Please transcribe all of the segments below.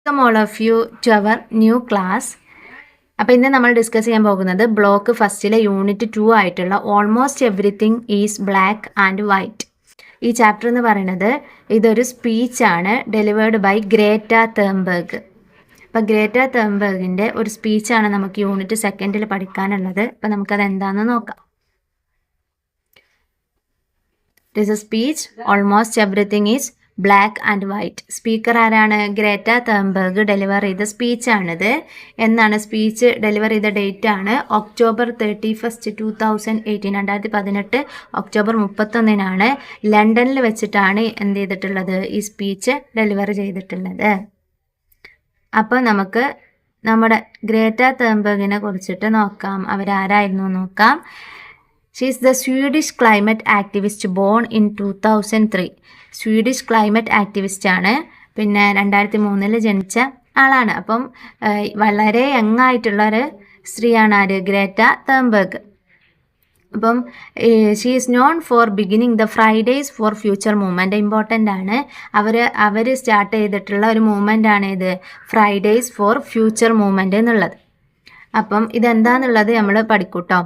Welcome all of you to our new class. അപ്പോൾ ഇന്ന് നമ്മൾ ഡിസ്കസ് ചെയ്യാൻ പോകുന്നത് ബ്ലോക്ക് ഫസ്റ്റിലെ യൂണിറ്റ് 2 ആയിട്ടുള്ള almost everything is black and white. ഈ ചാപ്റ്റർ എന്ന് പറയുന്നത് ഇതൊരു സ്പീച്ചാണ് ഡെലിവേർഡ് ബൈ ഗ്രേറ്റ തേൺബർഗ്. അപ്പോൾ ഗ്രേറ്റ തേൺബർഗിൻ്റെ ഒരു സ്പീച്ചാണ് നമുക്ക് യൂണിറ്റ് 2 പഠിക്കാനുള്ളത്. അപ്പോൾ നമുക്കത് എന്താണെന്ന് നോക്കാം. It is a speech, almost everything is black and white. Speaker ആരാണ്? ഗ്രേറ്റ തേൺബർഗ് ഡെലിവർ ചെയ്ത സ്പീച്ചാണിത്. എന്നാണ് സ്പീച്ച് ഡെലിവർ ചെയ്ത ഡേറ്റ് ആണ് October 31, 2018, 2018 October 31 ലണ്ടനിൽ വെച്ചിട്ടാണ് എന്ത് ചെയ്തിട്ടുള്ളത്, ഈ സ്പീച്ച് ഡെലിവർ ചെയ്തിട്ടുള്ളത്. അപ്പോൾ നമുക്ക് നമ്മുടെ ഗ്രേറ്റ തേൺബർഗിനെ കുറിച്ചിട്ട് നോക്കാം. അവരാരായിരുന്നു നോക്കാം. She is the Swedish climate activist born in 2003. Swedish climate activist ആണ്. പിന്നെ 2003 ജനിച്ച ആളാണ്. അപ്പം വളരെ യങ് ആയിട്ടുള്ളൊരു സ്ത്രീയാണ് ആര്? ഗ്രേറ്റ തേൺബർഗ്. അപ്പം she is known four beginning the Fridays for future movement. Important ആണ്. അവർ സ്റ്റാർട്ട് ചെയ്തിട്ടുള്ള ഒരു മൂവ്മെൻ്റ് ആണ് ഇത് ഫ്രൈഡേയ്സ് ഫോർ ഫ്യൂച്ചർ മൂവ്മെൻറ്റ് എന്നുള്ളത്. അപ്പം ഇതെന്താന്നുള്ളത് നമ്മൾ പഠിക്കൂട്ടോ.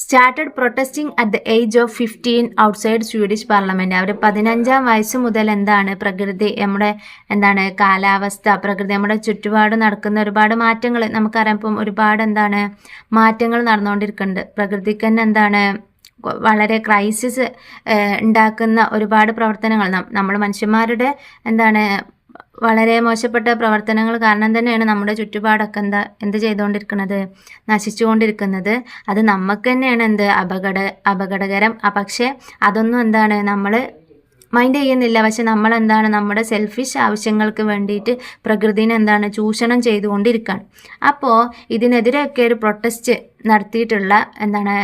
Started protesting at the age of 15 outside Swedish parliament. അവർ 15-ാം വയസ്സ് മുതൽ എന്താണ് പ്രകൃതി, നമ്മുടെ എന്താണ് കാലാവസ്ഥ, പ്രകൃതി, നമ്മുടെ ചുറ്റുപാട് നടക്കുന്ന ഒരുപാട് മാറ്റങ്ങൾ നമുക്കറിയാം. ഇപ്പം ഒരുപാട് എന്താണ് മാറ്റങ്ങൾ നടന്നുകൊണ്ടിരിക്കുന്നുണ്ട്. പ്രകൃതിക്ക് തന്നെ എന്താണ് വളരെ ക്രൈസിസ് ഉണ്ടാക്കുന്ന ഒരുപാട് പ്രവർത്തനങ്ങൾ നമ്മൾ മനുഷ്യന്മാരുടെ എന്താണ് വളരെ മോശപ്പെട്ട പ്രവർത്തനങ്ങൾ കാരണം തന്നെയാണ് നമ്മുടെ ചുറ്റുപാടൊക്കെ എന്ത് ചെയ്തുകൊണ്ടിരിക്കുന്നത്, നശിച്ചുകൊണ്ടിരിക്കുന്നത്. അത് നമുക്ക് തന്നെയാണ് അപകടകരം. പക്ഷേ അതൊന്നും എന്താണ് നമ്മൾ മൈൻഡ് ചെയ്യുന്നില്ല. പക്ഷെ നമ്മൾ എന്താണ് നമ്മുടെ സെൽഫിഷ് ആവശ്യങ്ങൾക്ക് വേണ്ടിയിട്ട് പ്രകൃതിനെ എന്താണ് ചൂഷണം ചെയ്തുകൊണ്ടിരിക്കുകയാണ്. അപ്പോൾ ഇതിനെതിരെയൊക്കെ ഒരു പ്രൊട്ടസ്റ്റ് നടത്തിയിട്ടുള്ള എന്താണ്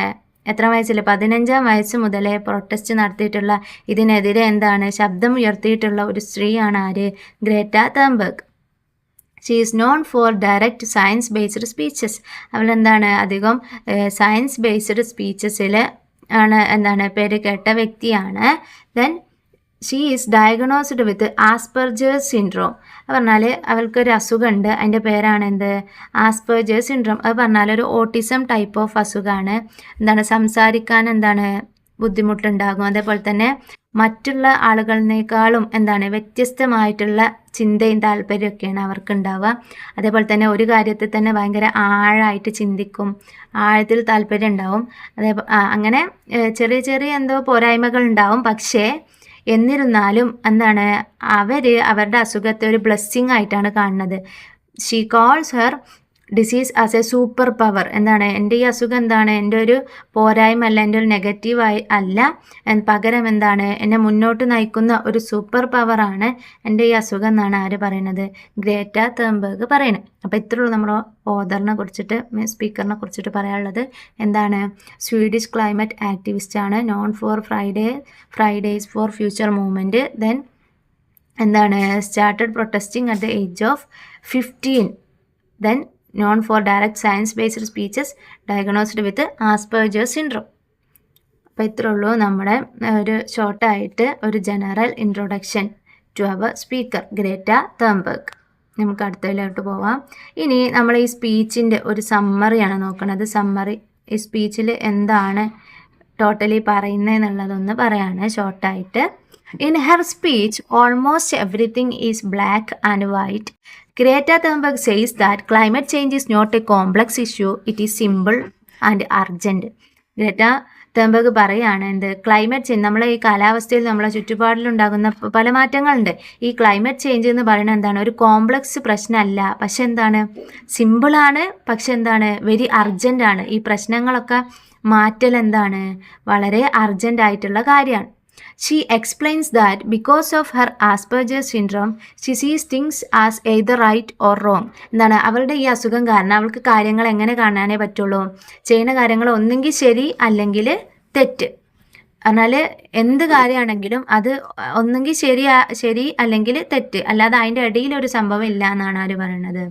എത്ര വയസ്സിൽ 15-ാം വയസ്സ് മുതലേ പ്രൊട്ടസ്റ്റ് നടത്തിയിട്ടുള്ള ഇതിനെതിരെ എന്താണ് ശബ്ദം ഉയർത്തിയിട്ടുള്ള ഒരു സ്ത്രീയാണ് ആര്? Greta Thunberg. She is known for direct science based speeches. അവളെന്താണ് അധികം സയൻസ് ബേസ്ഡ് സ്പീച്ചസിൽ ആണ് എന്താണ് പേര് കേട്ട വ്യക്തിയാണ്. Then she is diagnosed with Asperger's syndrome. അത് പറഞ്ഞാൽ അവൾക്കൊരു അസുഖമുണ്ട്. അതിൻ്റെ പേരാണ് എന്ത്? Asperger's syndrome. അത് പറഞ്ഞാൽ ഒരു ഓട്ടിസം ടൈപ്പ് ഓഫ് അസുഖമാണ്. എന്താണ് സംസാരിക്കാൻ എന്താണ് ബുദ്ധിമുട്ടുണ്ടാകും. അതേപോലെ തന്നെ മറ്റുള്ള ആളുകളിനേക്കാളും എന്താണ് വ്യത്യസ്തമായിട്ടുള്ള ചിന്തയും താല്പര്യമൊക്കെയാണ് അവർക്ക് ഉണ്ടാവുക. അതേപോലെ തന്നെ ഒരു കാര്യത്തിൽ തന്നെ ഭയങ്കര ആഴമായിട്ട് ചിന്തിക്കും, ആഴത്തിൽ താല്പര്യം ഉണ്ടാവും. അങ്ങനെ ചെറിയ ചെറിയ എന്തോ പോരായ്മകൾ ഉണ്ടാവും. പക്ഷേ എന്നിരുന്നാലും എന്താണ് അവരുടെ അസുഖത്തെ ഒരു ബ്ലെസ്സിങ് ആയിട്ടാണ് കാണുന്നത്. She calls her disease as A super power. എന്താണ് എൻ്റെ ഈ അസുഖം എന്താണ് എൻ്റെ ഒരു പോരായ്മ അല്ല, എൻ്റെ ഒരു നെഗറ്റീവായി അല്ല, പകരം എന്താണ് എന്നെ മുന്നോട്ട് നയിക്കുന്ന ഒരു സൂപ്പർ പവറാണ് എൻ്റെ ഈ അസുഖം എന്നാണ് ആര് പറയുന്നത്? ഗ്രേറ്റ തേൺബർഗ് പറയുന്നത്. അപ്പോൾ ഇത്രയുള്ളൂ നമ്മുടെ ഓതറിനെ കുറിച്ചിട്ട്, സ്പീക്കറിനെ കുറിച്ചിട്ട് പറയാനുള്ളത്. എന്താണ്? സ്വീഡിഷ് ക്ലൈമറ്റ് ആക്ടിവിസ്റ്റ് ആണ്, known for Fridays for future movement. Then എന്താണ് started protesting at the age of 15. Then known for direct science based speeches, diagnosed with Asperger's syndrome. അപ്പോൾ ഇത്രേ ഉള്ളൂ നമ്മുടെ ഒരു ഷോർട്ടായിട്ട് ഒരു general introduction to our speaker Greta Thunberg. നമുക്ക് അടുത്തതിലോട്ട് പോവാം. ഇനി നമ്മൾ ഈ സ്പീച്ചിൻ്റെ ഒരു സമ്മറിയാണ് നോക്കുന്നത്. സമ്മറി, ഈ സ്പീച്ചിൽ എന്താണ് ടോട്ടലി പറയുന്നതെന്നുള്ളതൊന്ന് പറയാണ് ഷോർട്ടായിട്ട്. In her speech, almost everything is black and white. Greta Thunberg says that climate change is not a complex issue, it is simple and urgent. Greta Thunberg പറയാണ് എന്ത്? ക്ലൈമറ്റ് ചേഞ്ച്, നമ്മളെ ഈ കാലാവസ്ഥയിൽ നമ്മളെ ചുറ്റുപാടിലുണ്ടാകുന്ന പല മാറ്റങ്ങളുണ്ട്. ഈ ക്ലൈമറ്റ് ചേഞ്ച് എന്ന് പറയുന്നത് എന്താണ് ഒരു കോംപ്ലക്സ് പ്രശ്നമല്ല, പക്ഷെ എന്താണ് സിമ്പിളാണ്, പക്ഷെ എന്താണ് വെരി അർജൻറ്റാണ്. ഈ പ്രശ്നങ്ങളൊക്കെ മാറ്റൽ എന്താണ് വളരെ അർജൻ്റ് ആയിട്ടുള്ള കാര്യമാണ്. She explains that because of her Asperger's syndrome, she sees things as either right or wrong. എന്താണ് അവളുടെ ഈ അസുഖം കാരണം അവൾക്ക് കാര്യങ്ങൾ എങ്ങനെ കാണാനേ പറ്റുള്ളൂ? ചെയ്യുന്ന കാര്യങ്ങൾ ഒന്നെങ്കിൽ ശരി അല്ലെങ്കിൽ തെറ്റ്. എന്നാൽ എന്ത് കാര്യമാണെങ്കിലും അത് ഒന്നെങ്കിൽ ശരി അല്ലെങ്കിൽ തെറ്റ്, അല്ലാതെ അതിൻ്റെ ഇടയിലൊരു സംഭവം ഇല്ല എന്നാണ് ആര് പറയുന്നത്?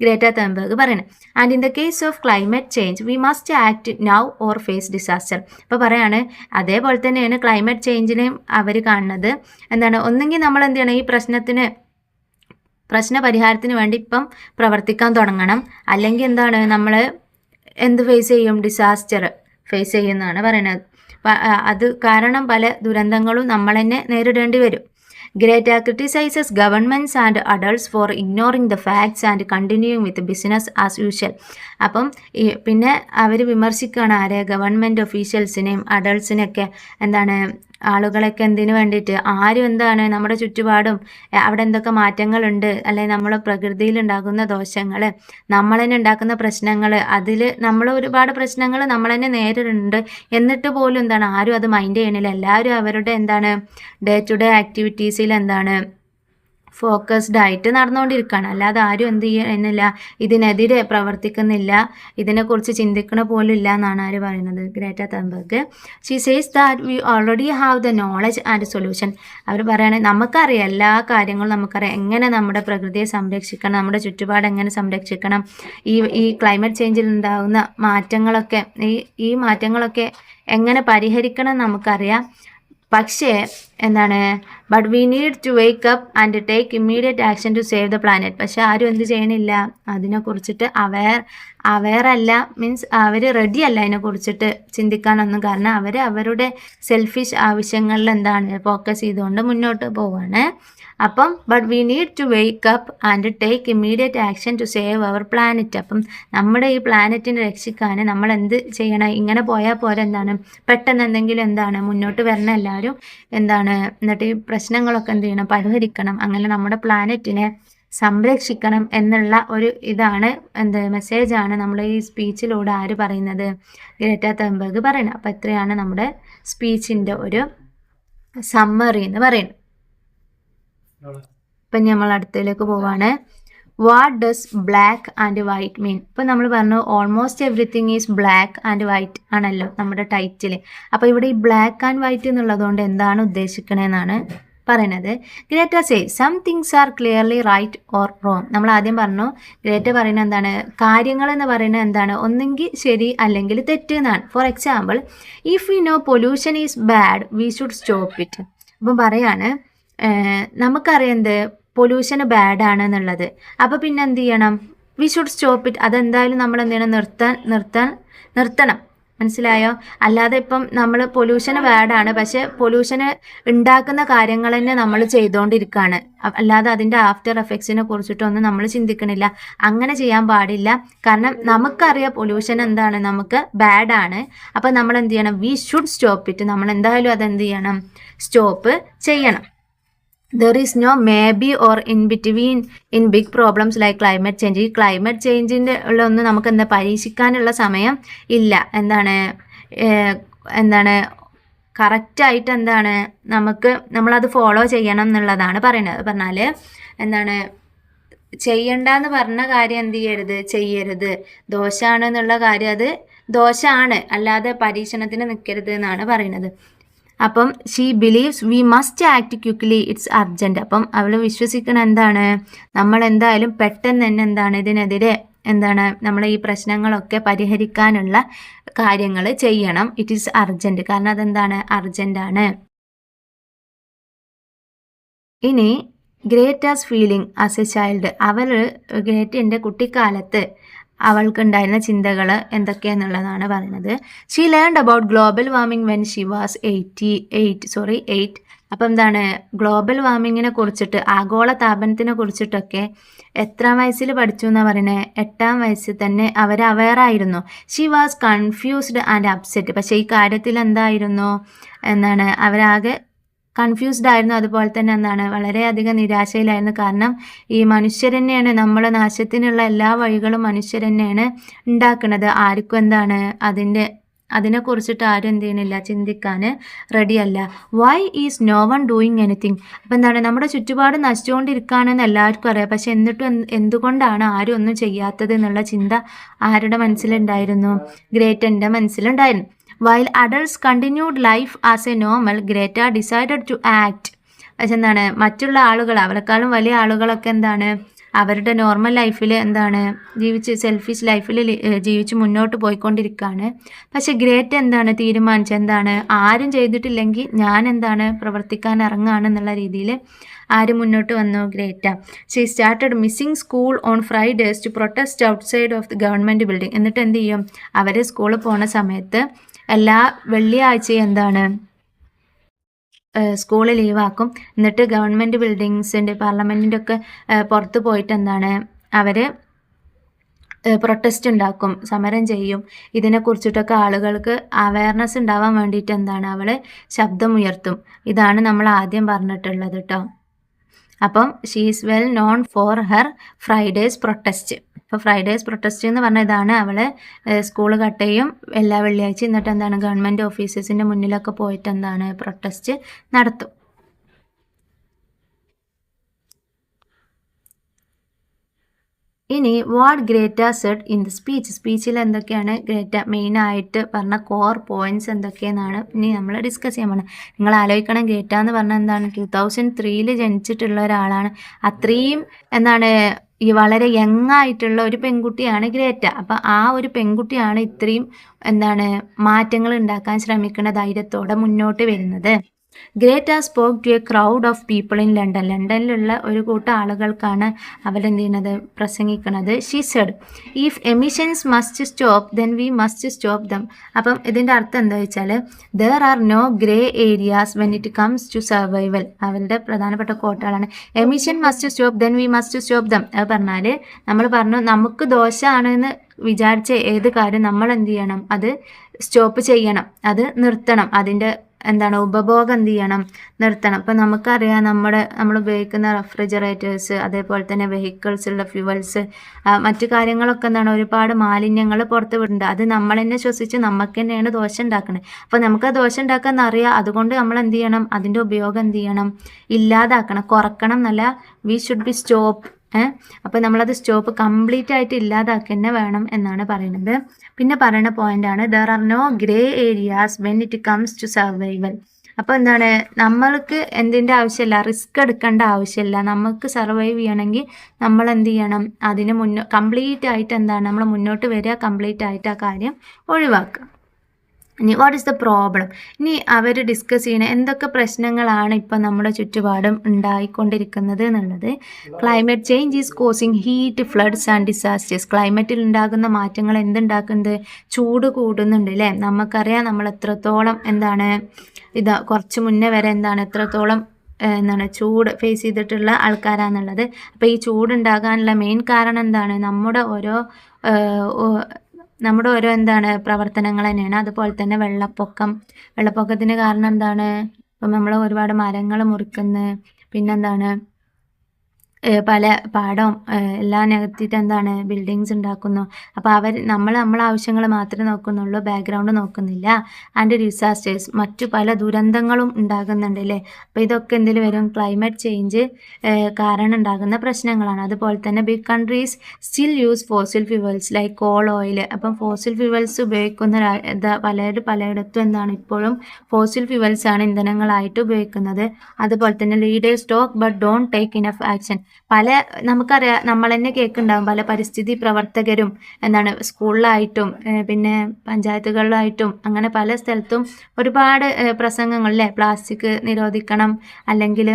ഗ്രേറ്റ തേൺബർഗ് പറയുന്നത്. And in the case of climate change we must act now or face disaster. ഇപ്പോൾ പറയാണ് അതേപോലെ തന്നെയാണ് ക്ലൈമറ്റ് ചേഞ്ചിനെയും അവർ കാണുന്നത്. എന്താണ് ഒന്നെങ്കിൽ നമ്മൾ എന്ത് ചെയ്യണം, ഈ പ്രശ്നത്തിന് പ്രശ്ന പരിഹാരത്തിന് വേണ്ടി ഇപ്പം പ്രവർത്തിക്കാൻ തുടങ്ങണം. അല്ലെങ്കിൽ എന്താണ് നമ്മൾ എന്ത് ഫേസ് ചെയ്യും? ഡിസാസ്റ്റർ ഫേസ് ചെയ്യുമെന്നാണ് പറയുന്നത്. അത് കാരണം പല ദുരന്തങ്ങളും നമ്മൾ തന്നെ നേരിടേണ്ടി വരും. Greta criticises governments and adults for ignoring the facts and continuing with business as usual. അപ്പം പിന്നെ അവർ വിമർശിക്കുകയാണ് ആരെ? ഗവൺമെൻറ് ഒഫീഷ്യൽസിനെയും അഡൾട്ട്സിനെയൊക്കെ. എന്താണ് ആളുകളൊക്കെ എന്തിനു വേണ്ടിയിട്ട്? ആരും എന്താണ് നമ്മുടെ ചുറ്റുപാടും അവിടെ എന്തൊക്കെ മാറ്റങ്ങളുണ്ട്, അല്ലെങ്കിൽ നമ്മളെ പ്രകൃതിയിൽ ഉണ്ടാകുന്ന ദോഷങ്ങൾ, നമ്മൾ തന്നെ ഉണ്ടാക്കുന്ന പ്രശ്നങ്ങൾ, അതിൽ നമ്മൾ ഒരുപാട് പ്രശ്നങ്ങൾ നമ്മൾ തന്നെ നേരിടുന്നുണ്ട്. എന്നിട്ട് പോലും എന്താണ് ആരും അത് മൈൻഡ് ചെയ്യണില്ല. എല്ലാവരും അവരുടെ എന്താണ് ഡേ ടു ഡേ ആക്ടിവിറ്റീസിൽ എന്താണ് ഫോക്കസ്ഡ് ആയിട്ട് നടന്നുകൊണ്ടിരിക്കുകയാണ്. അല്ലാതെ ആരും എന്ത് ചെയ്യുന്നില്ല, ഇതിനെതിരെ പ്രവർത്തിക്കുന്നില്ല, ഇതിനെക്കുറിച്ച് ചിന്തിക്കണ പോലും ഇല്ല എന്നാണ് ആര് പറയുന്നത്? Greta Thunberg. She says that we already have the knowledge and solution. അവർ പറയുകയാണെങ്കിൽ നമുക്കറിയാം, എല്ലാ കാര്യങ്ങളും നമുക്കറിയാം. എങ്ങനെ നമ്മുടെ പ്രകൃതിയെ സംരക്ഷിക്കണം, നമ്മുടെ ചുറ്റുപാട് എങ്ങനെ സംരക്ഷിക്കണം, ഈ ക്ലൈമറ്റ് ചേഞ്ചിൽ ഉണ്ടാകുന്ന മാറ്റങ്ങളൊക്കെ, ഈ മാറ്റങ്ങളൊക്കെ എങ്ങനെ പരിഹരിക്കണം നമുക്കറിയാം. പക്ഷേ എന്താണ്, but we need to wake up and take immediate action to save the planet. പക്ഷെ ആരും എന്ത് ചെയ്യണില്ല, അതിനെക്കുറിച്ചിട്ട് അവെയറല്ല, മീൻസ് അവർ റെഡി അല്ല അതിനെക്കുറിച്ചിട്ട് ചിന്തിക്കാനൊന്നും. കാരണം അവർ അവരുടെ സെൽഫിഷ് ആവശ്യങ്ങളിൽ എന്താണ് ഫോക്കസ് ചെയ്തുകൊണ്ട് മുന്നോട്ട് പോവാണ്. അപ്പം but we need to wake up and take immediate action to save our planet. അപ്പം നമ്മുടെ ഈ പ്ലാനറ്റിനെ രക്ഷിക്കാൻ നമ്മൾ എന്ത് ചെയ്യണം? ഇങ്ങനെ പോയാൽ പോലെ എന്താണ് പെട്ടെന്ന് എന്തെങ്കിലും എന്താണ് മുന്നോട്ട് വരണം എല്ലാവരും. എന്താണ് എന്നിട്ട് ഈ പ്രശ്നങ്ങളൊക്കെ എന്ത് ചെയ്യണം? പരിഹരിക്കണം. അങ്ങനെ നമ്മുടെ പ്ലാനറ്റിനെ സംരക്ഷിക്കണം എന്നുള്ള ഒരു ഇതാണ് മെസ്സേജാണ് നമ്മൾ ഈ സ്പീച്ചിലൂടെ ആര് പറയുന്നത്? ഗ്രേറ്റ തൻബർഗ് പറയുന്നത്. അപ്പം എത്രയാണ് നമ്മുടെ സ്പീച്ചിൻ്റെ ഒരു സമ്മറി എന്ന് പറയുന്നത്. ഇപ്പം നമ്മൾ അടുത്തതിലേക്ക് പോവാണ്. What does black and white mean? ഇപ്പം നമ്മൾ പറഞ്ഞു almost everything is black and white ആണല്ലോ നമ്മുടെ ടൈറ്റിൽ. അപ്പോൾ ഇവിടെ ഈ ബ്ലാക്ക് ആൻഡ് വൈറ്റ് എന്നുള്ളതുകൊണ്ട് എന്താണ് ഉദ്ദേശിക്കണതെന്നാണ് പറയുന്നത്. Greta say some things are clearly right or wrong. നമ്മൾ ആദ്യം പറഞ്ഞു, ഗ്രേറ്റ പറയുന്നത് എന്താണ്? കാര്യങ്ങൾ എന്ന് പറയുന്നത് എന്താണ്? ഒന്നെങ്കിൽ ശരി അല്ലെങ്കിൽ തെറ്റ് എന്നാണ്. For example, if we know pollution is bad we should stop it. അപ്പം പറയാണ് നമുക്കറിയാം എന്ത് പൊല്യൂഷൻ ബാഡാണ് എന്നുള്ളത്. അപ്പോൾ പിന്നെ എന്ത് ചെയ്യണം? We should stop it. അതെന്തായാലും നമ്മൾ എന്ത് ചെയ്യണം? നിർത്തണം. മനസ്സിലായോ? അല്ലാതെ ഇപ്പം നമ്മൾ പൊല്യൂഷൻ ബാഡാണ്, പക്ഷെ പൊല്യൂഷന് ഉണ്ടാക്കുന്ന കാര്യങ്ങൾ തന്നെ നമ്മൾ ചെയ്തുകൊണ്ടിരിക്കുകയാണ്. അല്ലാതെ അതിൻ്റെ ആഫ്റ്റർ എഫക്ട്സിനെ കുറിച്ചിട്ടൊന്നും നമ്മൾ ചിന്തിക്കണില്ല. അങ്ങനെ ചെയ്യാൻ പാടില്ല. കാരണം നമുക്കറിയാം പൊല്യൂഷൻ എന്താണ്, നമുക്ക് ബാഡാണ്. അപ്പം നമ്മൾ എന്ത് ചെയ്യണം? We should stop it. നമ്മൾ എന്തായാലും അതെന്ത് ചെയ്യണം? സ്റ്റോപ്പ് ചെയ്യണം. There is no maybe or in between in big problems like climate change. ഈ ക്ലൈമറ്റ് ചേഞ്ചിൻ്റെ ഒന്നും നമുക്ക് എന്താ പരീക്ഷിക്കാനുള്ള സമയം ഇല്ല. എന്താണ് കറക്റ്റായിട്ട് എന്താണ് നമ്മളത് ഫോളോ ചെയ്യണം എന്നുള്ളതാണ് പറയുന്നത്. പറഞ്ഞാൽ എന്താണ് ചെയ്യണ്ടെന്ന് പറഞ്ഞ കാര്യം എന്ത് ചെയ്യരുത്. ദോഷമാണ് എന്നുള്ള കാര്യം അത് ദോഷമാണ്, അല്ലാതെ പരീക്ഷണത്തിന് നിൽക്കരുത് എന്നാണ് പറയുന്നത്. അപ്പം she believes we must act quickly, it's urgent. അപ്പം അവൾ വിശ്വസിക്കണ എന്താണ്? നമ്മൾ എന്തായാലും പെട്ടെന്ന് തന്നെ ഇതിനെതിരെ നമ്മൾ ഈ പ്രശ്നങ്ങളൊക്കെ പരിഹരിക്കാനുള്ള കാര്യങ്ങൾ ചെയ്യണം. It is urgent. കാരണം അതെന്താണ്? അർജൻറ്റാണ്. ഇനി ഗ്രേറ്റാസ് ഫീലിംഗ് ആസ് എ ചൈൽഡ്. ഗ്രേറ്റൻ്റെ കുട്ടിക്കാലത്ത് അവൾക്കുണ്ടായിരുന്ന ചിന്തകൾ എന്തൊക്കെയാണെന്നുള്ളതാണ് പറയുന്നത്. She learned about global warming when she was 8. അപ്പം എന്താണ് ഗ്ലോബൽ വാർമിങ്ങിനെ കുറിച്ചിട്ട്, ആഗോള താപനത്തിനെ കുറിച്ചിട്ടൊക്കെ എത്രാം വയസ്സിൽ പഠിച്ചു എന്നാണ് പറയുന്നത്? 8ാം വയസ്സിൽ തന്നെ അവർ അവെയറായിരുന്നു. She was confused and upset. പക്ഷേ ഈ കാര്യത്തിൽ എന്തായിരുന്നു? അവരാകെ കൺഫ്യൂസ്ഡ് ആയിരുന്നു. അതുപോലെ തന്നെ വളരെയധികം നിരാശയിലായിരുന്നു. കാരണം ഈ മനുഷ്യർ തന്നെയാണ് നമ്മളെ നാശത്തിനുള്ള എല്ലാ വഴികളും മനുഷ്യർ തന്നെയാണ് ഉണ്ടാക്കുന്നത്. ആർക്കും അതിനെക്കുറിച്ചിട്ട് ആരും എന്ത് ചെയ്യണില്ല, ചിന്തിക്കാൻ റെഡിയല്ല. Why is no one doing anything? അപ്പം നമ്മുടെ ചുറ്റുപാട് നശിച്ചുകൊണ്ടിരിക്കുകയാണെന്ന് എല്ലാവർക്കും അറിയാം. പക്ഷെ എന്നിട്ടും എന്തുകൊണ്ടാണ് ആരും ഒന്നും ചെയ്യാത്തത് എന്നുള്ള ചിന്ത ആരുടെ മനസ്സിലുണ്ടായിരുന്നു? ഗ്രേറ്റൻ്റെ മനസ്സിലുണ്ടായിരുന്നു. While adults continued life as a normal, Greta decided to act. പക്ഷെ മറ്റുള്ള ആളുകൾ, അവരെക്കാളും വലിയ ആളുകളൊക്കെ അവരുടെ നോർമൽ ലൈഫിൽ എന്താണ് സെൽഫിഷ് ലൈഫിൽ ജീവിച്ച് മുന്നോട്ട് പോയിക്കൊണ്ടിരിക്കുകയാണ്. പക്ഷെ ഗ്രേറ്റ എന്താണ് തീരുമാനിച്ചത്, എന്താണ് ആരും ചെയ്തിട്ടില്ലെങ്കിൽ ഞാൻ എന്താണ് പ്രവർത്തിക്കാൻ ഇറങ്ങുകയാണ് എന്നുള്ള രീതിയിൽ ആര് മുന്നോട്ട് വന്നു? Greta. She started missing school on Fridays to protest outside of the government building. എന്നിട്ട് എന്ത് ചെയ്യും? അവർ സ്കൂളിൽ പോണ സമയത്ത് എല്ലാ വെള്ളിയാഴ്ചയും എന്താണ് സ്കൂൾ ലീവാക്കും. എന്നിട്ട് ഗവൺമെൻറ് ബിൽഡിങ്സിൻ്റെ പാർലമെൻറ്റിൻ്റെ ഒക്കെ പുറത്ത് പോയിട്ട് എന്താണ് അവർ പ്രൊട്ടസ്റ്റ് ഉണ്ടാക്കും, സമരം ചെയ്യും. ഇതിനെക്കുറിച്ചിട്ടൊക്കെ ആളുകൾക്ക് അവയർനെസ് ഉണ്ടാവാൻ വേണ്ടിയിട്ട് എന്താണ് അവൾ ശബ്ദമുയർത്തും. ഇതാണ് നമ്മൾ ആദ്യം പറഞ്ഞിട്ടുള്ളത് കേട്ടോ. അപ്പം she is well known for her Fridays protest. അപ്പോൾ ഫ്രൈഡേസ് പ്രൊട്ടസ്റ്റ് എന്ന് പറഞ്ഞാൽ ഇതാണ്, അവൾ സ്കൂൾ കട്ടയും എല്ലാ വെള്ളിയാഴ്ച എന്നിട്ട് എന്താണ് ഗവൺമെൻറ് ഓഫീസസിൻ്റെ മുന്നിലൊക്കെ പോയിട്ട് എന്താണ് പ്രൊട്ടസ്റ്റ് നടത്തും. ഇനി what Greta said in the speech. സ്പീച്ചിൽ എന്തൊക്കെയാണ് ഗ്രേറ്റ മെയിനായിട്ട് പറഞ്ഞ കോർ പോയിന്റ്സ് എന്തൊക്കെയെന്നാണ് ഇനി നമ്മൾ ഡിസ്കസ് ചെയ്യാൻ പോകുന്നത്. നിങ്ങൾ ആലോചിക്കണം, ഗ്രേറ്റ എന്ന് പറഞ്ഞാൽ എന്താണ് 2003 ജനിച്ചിട്ടുള്ള ഒരാളാണ്. അത്രയും എന്താണ് ഈ വളരെ യങ് ആയിട്ടുള്ള ഒരു പെൺകുട്ടിയാണ് ഗ്രേറ്റ. അപ്പം ആ ഒരു പെൺകുട്ടിയാണ് ഇത്രയും എന്താണ് മാറ്റങ്ങൾ ഉണ്ടാക്കാൻ ശ്രമിക്കുന്ന ധൈര്യത്തോടെ മുന്നോട്ട് വരുന്നത്. Greta spoke to a crowd of people in London. ലണ്ടനിലുള്ള ഒരു കൂട്ടം ആളുകൾക്കാണ് അവരെന്ത് ചെയ്യുന്നത്? പ്രസംഗിക്കുന്നത്. She said if emissions must stop then we must stop them. അപ്പം ഇതിൻ്റെ അർത്ഥം എന്താ വെച്ചാൽ there are no grey areas when it comes to survival. അവരുടെ പ്രധാനപ്പെട്ട കോട്ടുകളാണ്. Emission must stop then we must stop them. അത് പറഞ്ഞാൽ നമ്മൾ പറഞ്ഞു നമുക്ക് ദോഷമാണെന്ന് വിചാരിച്ച ഏത് കാര്യം നമ്മൾ എന്ത് ചെയ്യണം? അത് സ്റ്റോപ്പ് ചെയ്യണം, അത് നിർത്തണം. അതിൻ്റെ എന്താണ് ഉപഭോഗം എന്ത് ചെയ്യണം? നിർത്തണം. അപ്പം നമുക്കറിയാം നമ്മൾ ഉപയോഗിക്കുന്ന റെഫ്രിജറേറ്റേഴ്സ്, അതേപോലെ തന്നെ വെഹിക്കിൾസുള്ള ഫ്യൂവൽസ്, മറ്റു കാര്യങ്ങളൊക്കെ എന്താണ് ഒരുപാട് മാലിന്യങ്ങൾ പുറത്ത് വിടുന്നുണ്ട്. അത് നമ്മൾ തന്നെ ശ്വസിച്ച് നമുക്ക് തന്നെയാണ് ദോഷം ഉണ്ടാക്കുന്നത്. അപ്പോൾ നമുക്ക് ആ ദോഷം ഉണ്ടാക്കാൻ അറിയാം. അതുകൊണ്ട് നമ്മൾ എന്ത് ചെയ്യണം? അതിൻ്റെ ഉപയോഗം എന്ത് ചെയ്യണം? ഇല്ലാതാക്കണം, കുറക്കണം എന്നല്ല, വി ഷുഡ് ബി സ്റ്റോപ്പ്. അപ്പോൾ നമ്മളത് സ്റ്റോപ്പ് കംപ്ലീറ്റ് ആയിട്ട് ഇല്ലാതാക്കി തന്നെ വേണം എന്നാണ് പറയുന്നത്. പിന്നെ പറയുന്ന പോയിന്റാണ് there are no grey areas when it comes to survival. അപ്പോൾ എന്താണ് നമ്മൾക്ക് എന്തിൻ്റെ ആവശ്യമില്ല? റിസ്ക് എടുക്കേണ്ട ആവശ്യമില്ല. നമുക്ക് സർവൈവ് ചെയ്യണമെങ്കിൽ നമ്മൾ എന്ത് ചെയ്യണം? അതിന് കംപ്ലീറ്റ് ആയിട്ട് എന്താണ് നമ്മൾ മുന്നോട്ട് വരിക, കംപ്ലീറ്റ് ആയിട്ട് ആ കാര്യം ഒഴിവാക്കുക. ഇനി വാട്ട് ഈസ് ദ പ്രോബ്ലം? ഇനി അവർ ഡിസ്കസ് ചെയ്യുന്ന എന്തൊക്കെ പ്രശ്നങ്ങളാണ് ഇപ്പം നമ്മുടെ ചുറ്റുപാടും ഉണ്ടായിക്കൊണ്ടിരിക്കുന്നത് എന്നുള്ളത്. Climate change is causing heat, floods and disasters. ക്ലൈമറ്റിൽ ഉണ്ടാകുന്ന മാറ്റങ്ങൾ എന്തുണ്ടാക്കുന്നത്? ചൂട് കൂടുന്നുണ്ട് അല്ലേ? നമുക്കറിയാം നമ്മൾ എത്രത്തോളം എന്താണ് കുറച്ച് മുന്നേ വരെ എന്താണ് എത്രത്തോളം ചൂട് ഫേസ് ചെയ്തിട്ടുള്ള ആൾക്കാരാണെന്നുള്ളത്. അപ്പോൾ ഈ ചൂടുണ്ടാകാനുള്ള മെയിൻ കാരണം എന്താണ്? നമ്മുടെ ഓരോ പ്രവർത്തനങ്ങൾ തന്നെയാണ്. അതുപോലെ തന്നെ വെള്ളപ്പൊക്കത്തിന് കാരണം എന്താണ്? ഇപ്പം നമ്മൾ ഒരുപാട് മരങ്ങൾ മുറിക്കുന്നു, പിന്നെന്താണ് പല പാടവും എല്ലാം നികത്തിയിട്ട് എന്താണ് ബിൽഡിങ്സ് ഉണ്ടാക്കുന്നു. അപ്പോൾ നമ്മളെ ആവശ്യങ്ങൾ മാത്രമേ നോക്കുന്നുള്ളൂ, ബാക്ക്ഗ്രൗണ്ട് നോക്കുന്നില്ല. ആൻഡ് ഡിസാസ്റ്റേഴ്സ്, മറ്റു പല ദുരന്തങ്ങളും ഉണ്ടാകുന്നുണ്ട് അല്ലേ? അപ്പോൾ ഇതൊക്കെ എന്തിൽ വരും? ക്ലൈമറ്റ് ചേഞ്ച് കാരണം ഉണ്ടാകുന്ന പ്രശ്നങ്ങളാണ്. അതുപോലെ തന്നെ big countries still use fossil fuels like coal, oil. അപ്പം ഫോസിൽ ഫ്യൂവൽസ് ഉപയോഗിക്കുന്ന പലയിടത്തും എന്താണ് ഇപ്പോഴും ഫോസിൽ ഫ്യൂവൽസ് ആണ് ഇന്ധനങ്ങളായിട്ട് ഉപയോഗിക്കുന്നത്. അതുപോലെ തന്നെ leaders talk but don't take enough action. നമുക്കറിയാം, നമ്മൾ തന്നെ കേൾക്കുന്നുണ്ടാവും, പല പരിസ്ഥിതി പ്രവർത്തകരും സ്കൂളിലായിട്ടും പിന്നെ പഞ്ചായത്തുകളിലായിട്ടും അങ്ങനെ പല സ്ഥലത്തും ഒരുപാട് പ്രസംഗങ്ങളിലെ പ്ലാസ്റ്റിക് നിരോധിക്കണം, അല്ലെങ്കിൽ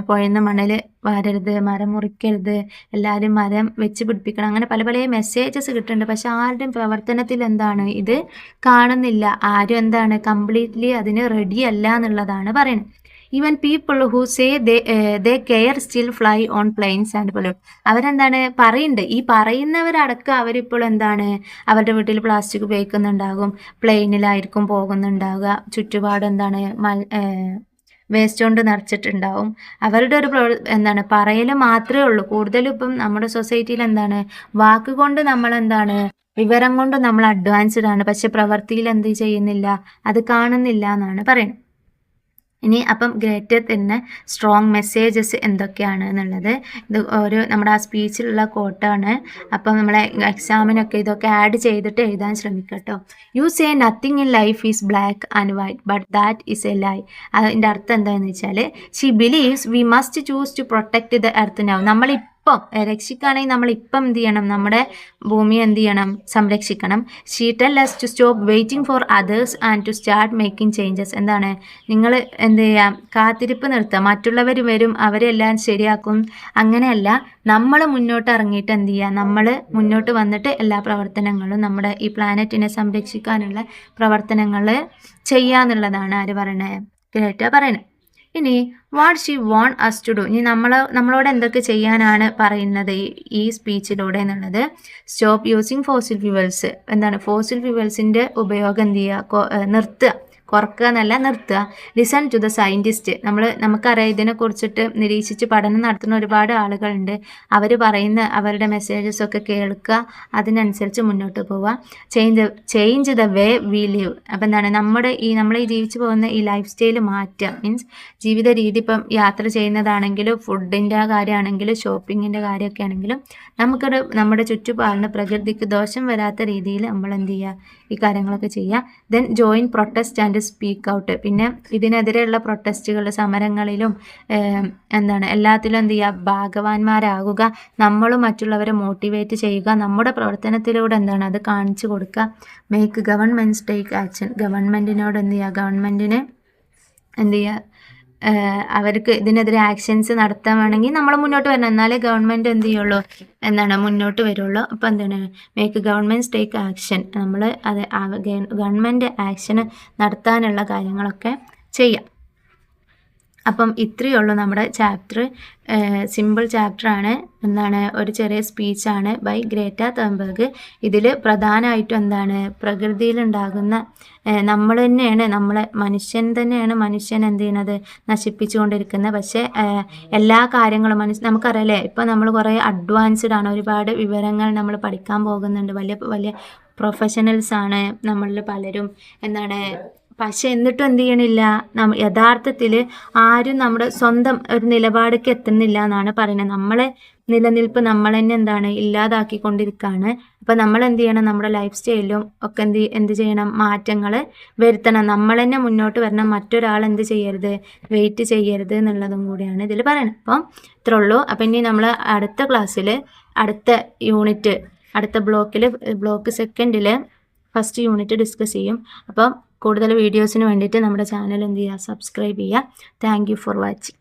പുഴയുന്ന മണൽ വാരരുത്, മരം മുറിക്കരുത്, എല്ലാവരും മരം വെച്ച് പിടിപ്പിക്കണം, അങ്ങനെ പല പല മെസ്സേജസ് കിട്ടുന്നുണ്ട്. പക്ഷെ ആരുടെയും പ്രവർത്തനത്തിൽ ഇത് കാണുന്നില്ല. ആരും കംപ്ലീറ്റ്ലി അതിന് റെഡി അല്ല എന്നുള്ളതാണ് പറയുന്നത്. Even people who say they care still fly on planes and pollute. പറയുന്നുണ്ട്, ഈ പറയുന്നവരടക്കം അവരിപ്പോൾ അവരുടെ വീട്ടിൽ പ്ലാസ്റ്റിക് ഉപയോഗിക്കുന്നുണ്ടാകും, പ്ലെയിനിലായിരിക്കും പോകുന്നുണ്ടാവുക, ചുറ്റുപാട് വേസ്റ്റ് കൊണ്ട് നിറച്ചിട്ടുണ്ടാവും. അവരുടെ ഒരു പറയൽ മാത്രമേ ഉള്ളൂ. കൂടുതലും ഇപ്പം നമ്മുടെ സൊസൈറ്റിയിൽ വാക്കുകൊണ്ട് നമ്മൾ വിവരം കൊണ്ട് നമ്മൾ അഡ്വാൻസ്ഡ് ആണ്, പക്ഷെ പ്രവൃത്തിയിൽ എന്ത് ചെയ്യുന്നില്ല, അത് കാണുന്നില്ല എന്നാണ് പറയുന്നത്. ഇനി അപ്പം ഗ്രേറ്റ തന്നെ സ്ട്രോങ് മെസ്സേജസ് എന്തൊക്കെയാണ് എന്നുള്ളത് ഇത് ഒരു നമ്മുടെ ആ സ്പീച്ചിലുള്ള കോട്ടാണ്. അപ്പം നമ്മളെ എക്സാമിനൊക്കെ ഇതൊക്കെ ആഡ് ചെയ്തിട്ട് എഴുതാൻ ശ്രമിക്കുക കേട്ടോ. You say nothing in life is black and white but that is a lie. അതിൻ്റെ അർത്ഥം എന്താണെന്ന് വെച്ചാൽ she believes we must choose to protect the earth now. നമ്മളിപ്പം രക്ഷിക്കുകയാണെങ്കിൽ നമ്മളിപ്പം എന്ത് ചെയ്യണം, നമ്മുടെ ഭൂമിയെ എന്ത് ചെയ്യണം, സംരക്ഷിക്കണം. She tell us to stop waiting for others and to start making changes. എന്താണ്, നിങ്ങൾ എന്ത് ചെയ്യാം, കാത്തിരിപ്പ് നിർത്തുക. മറ്റുള്ളവർ വരും, അവരെല്ലാം ശരിയാക്കും, അങ്ങനെയല്ല. നമ്മൾ മുന്നോട്ട് ഇറങ്ങിയിട്ട് എന്ത് ചെയ്യുക, നമ്മൾ മുന്നോട്ട് വന്നിട്ട് എല്ലാ പ്രവർത്തനങ്ങളും നമ്മുടെ ഈ പ്ലാനറ്റിനെ സംരക്ഷിക്കാനുള്ള പ്രവർത്തനങ്ങൾ ചെയ്യുക എന്നുള്ളതാണ് ആര് പറയണേ, ഗ്രേറ്റ പറയണേ. ഇനി what she want us to do. ഇനി നമ്മളോട് എന്തൊക്കെ ചെയ്യാനാണ് പറയുന്നത് ഈ സ്പീച്ചിലൂടെ എന്നുള്ളത്. Stop using fossil fuels. എന്താണ്, ഫോസിൽ ഫ്യൂവൽസിൻ്റെ ഉപയോഗം എന്ത് ചെയ്യുക, നിർത്തുക. കുറക്കുക എന്നല്ല, നിർത്തുക. Listen to the scientist. നമുക്കറിയാം, ഇതിനെക്കുറിച്ചിട്ട് നിരീക്ഷിച്ച് പഠനം നടത്തുന്ന ഒരുപാട് ആളുകളുണ്ട്. അവർ പറയുന്ന അവരുടെ മെസ്സേജസൊക്കെ കേൾക്കുക, അതിനനുസരിച്ച് മുന്നോട്ട് പോവുക. Change the way we live. അപ്പം എന്താണ്, നമ്മളീ ജീവിച്ചു പോകുന്ന ഈ ലൈഫ് സ്റ്റൈൽ മാറ്റുക. മീൻസ് ജീവിത രീതി, ഇപ്പം യാത്ര ചെയ്യുന്നതാണെങ്കിലും ഫുഡിൻ്റെ കാര്യമാണെങ്കിലും ഷോപ്പിങ്ങിൻ്റെ കാര്യമൊക്കെ ആണെങ്കിലും നമ്മുടെ ചുറ്റുപാടിന് പ്രകൃതിക്ക് ദോഷം വരാത്ത രീതിയിൽ നമ്മൾ എന്ത് ചെയ്യുക, ഈ കാര്യങ്ങളൊക്കെ ചെയ്യുക. Then join protest and speak out. പിന്നെ ഇതിനെതിരെയുള്ള പ്രൊട്ടസ്റ്റുകൾ, സമരങ്ങളിലും എല്ലാത്തിലും എന്ത് ചെയ്യുക, ഭാഗവാന്മാരാകുക. നമ്മളും മറ്റുള്ളവരെ മോട്ടിവേറ്റ് ചെയ്യുക. നമ്മുടെ പ്രവർത്തനത്തിലൂടെ അത് കാണിച്ചു കൊടുക്കുക. Make governments take action. ഗവൺമെൻറ്റിനോട് എന്ത് ചെയ്യുക, ഗവൺമെൻറ്റിന് എന്ത് ചെയ്യുക, അവർക്ക് ഇതിനെതിരെ ആക്ഷൻസ് നടത്താനാണെങ്കിൽ നമ്മൾ മുന്നോട്ട് വരണം. എന്നാലേ ഗവൺമെൻറ് എന്ത് ചെയ്യുള്ളൂ, മുന്നോട്ട് വരുള്ളൂ. അപ്പോൾ മേക്ക് ഗവൺമെൻറ്റ്സ് ടേക്ക് ആക്ഷൻ. നമ്മൾ ഗവൺമെൻറ് ആക്ഷന് നടത്താനുള്ള കാര്യങ്ങളൊക്കെ ചെയ്യാം. അപ്പം ഇത്രയേ ഉള്ളൂ നമ്മുടെ ചാപ്റ്റർ. സിമ്പിൾ ചാപ്റ്ററാണ്. ഒരു ചെറിയ സ്പീച്ചാണ് ബൈ ഗ്രേറ്റ തേൺബർഗ്. ഇതിൽ പ്രധാനമായിട്ടും പ്രകൃതിയിലുണ്ടാകുന്ന നമ്മൾ തന്നെയാണ്, മനുഷ്യൻ എന്ത് ചെയ്യണത്, നശിപ്പിച്ചുകൊണ്ടിരിക്കുന്നത്. പക്ഷേ എല്ലാ കാര്യങ്ങളും നമുക്കറിയാലേ, ഇപ്പം നമ്മൾ കുറേ അഡ്വാൻസ്ഡ് ആണ്, ഒരുപാട് വിവരങ്ങൾ നമ്മൾ പഠിക്കാൻ പോകുന്നുണ്ട്. വലിയ വലിയ പ്രൊഫഷണൽസാണ് നമ്മളിൽ പലരും. പക്ഷെ എന്നിട്ടും എന്ത് ചെയ്യണില്ല, യഥാർത്ഥത്തിൽ ആരും നമ്മുടെ സ്വന്തം ഒരു നിലപാടേക്ക് എത്തുന്നില്ല എന്നാണ് പറയുന്നത്. നമ്മളെ നിലനിൽപ്പ് നമ്മൾ തന്നെ ഇല്ലാതാക്കിക്കൊണ്ടിരിക്കുകയാണ്. അപ്പം നമ്മൾ എന്ത് ചെയ്യണം, നമ്മുടെ ലൈഫ് സ്റ്റൈലിലും ഒക്കെ എന്ത് ചെയ്യണം, മാറ്റങ്ങൾ വരുത്തണം. നമ്മൾ തന്നെ മുന്നോട്ട് വരണം. മറ്റൊരാൾ എന്ത് ചെയ്യരുത്, വെയിറ്റ് ചെയ്യരുത് എന്നുള്ളതും കൂടിയാണ് ഇതിൽ പറയണം. അപ്പം ഇത്രേ ഉള്ളൂ. അപ്പം ഇനി നമ്മൾ അടുത്ത ക്ലാസ്സിൽ അടുത്ത യൂണിറ്റ്, അടുത്ത ബ്ലോക്ക് സെക്കൻഡിൽ ഫസ്റ്റ് യൂണിറ്റ് ഡിസ്കസ് ചെയ്യും. അപ്പം കൂടുതൽ വീഡിയോസിന് വേണ്ടിയിട്ട് നമ്മുടെ ചാനൽ എന്ത് ചെയ്യുക, സബ്സ്ക്രൈബ് ചെയ്യുക. Thank you for watching.